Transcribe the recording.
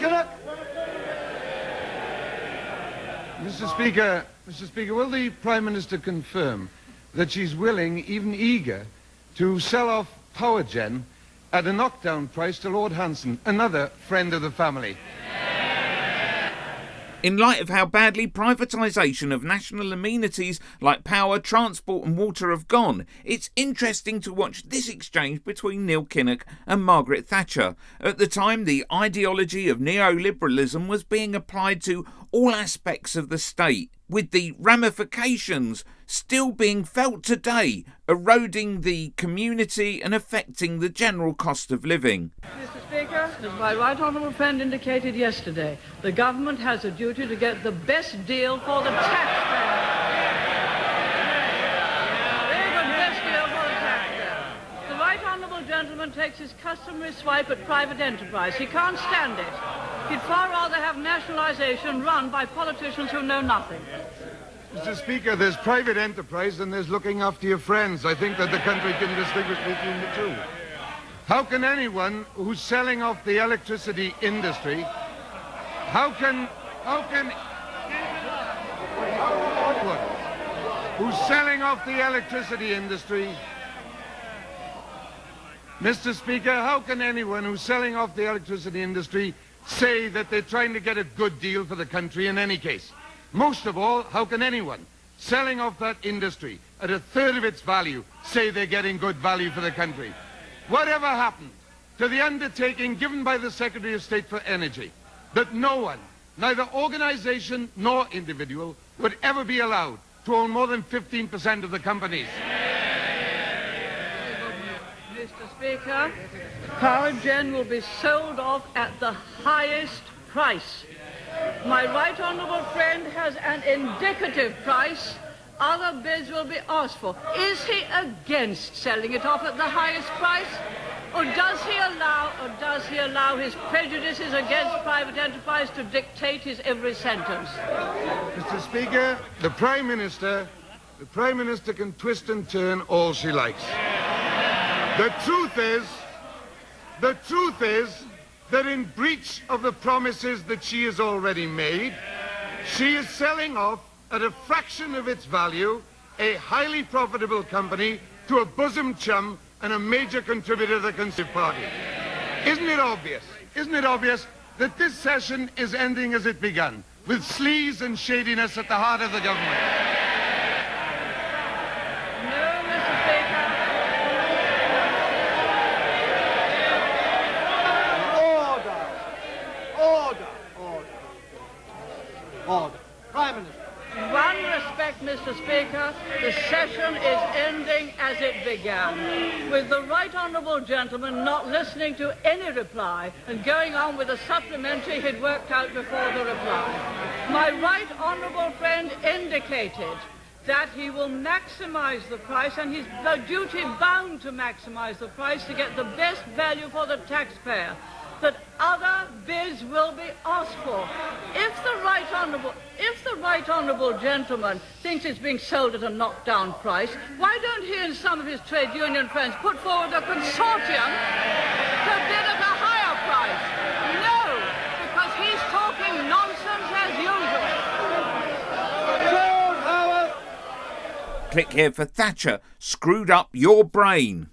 Kinnock. Mr. Speaker, will the Prime Minister confirm that she's willing, even eager, to sell off Power Gen at a knockdown price to Lord Hanson, another friend of the family? In light of how badly privatisation of national amenities like power, transport and water have gone, it's interesting to watch this exchange between Neil Kinnock and Margaret Thatcher. At the time, the ideology of neoliberalism was being applied to all aspects of the state, with the ramifications still being felt today, eroding the community and affecting the general cost of living. Mr. Speaker, as my right honourable friend indicated yesterday, the government has a duty to get the best deal for the taxpayer. The best deal for the taxpayer. The right honourable gentleman takes his customary swipe at private enterprise. He can't stand it. He'd far rather have nationalisation run by politicians who know nothing. Mr. Speaker, there's private enterprise and there's looking after your friends. I think that the country can distinguish between the two. How can anyone who's selling off the electricity industry, who's selling off the electricity industry, Mr. Speaker, how can anyone who's selling off the electricity industry say that they're trying to get a good deal for the country in any case? Most of all, how can anyone selling off that industry at a third of its value say they're getting good value for the country? Whatever happened to the undertaking given by the Secretary of State for Energy that no one, neither organisation nor individual, would ever be allowed to own more than 15% of the companies? Mr. Speaker, Power Gen will be sold off at the highest price. My right honourable friend has an indicative price. Other bids will be asked for. Is he against selling it off at the highest price? Or does he allow his prejudices against private enterprise to dictate his every sentence? Mr. Speaker, the Prime Minister can twist and turn all she likes. The truth is that in breach of the promises that she has already made, she is selling off at a fraction of its value a highly profitable company to a bosom chum and a major contributor to the Conservative Party. Isn't it obvious that this session is ending as it began, with sleaze and shadiness at the heart of the government? No, Mr. Speaker. Order. Prime Minister. In one respect, Mr. Speaker, the session is ending as it began, with the right honourable gentleman not listening to any reply and going on with a supplementary he'd worked out before the reply. My right honourable friend indicated that he will maximise the price, and he's duty-bound to maximise the price to get the best value for the taxpayer, that other bids will be asked for. If the right honourable gentleman thinks it's being sold at a knockdown price, why don't he and some of his trade union friends put forward a consortium to bid at a higher price? No, because he's talking nonsense as usual. Click here for Thatcher. Screwed up your brain.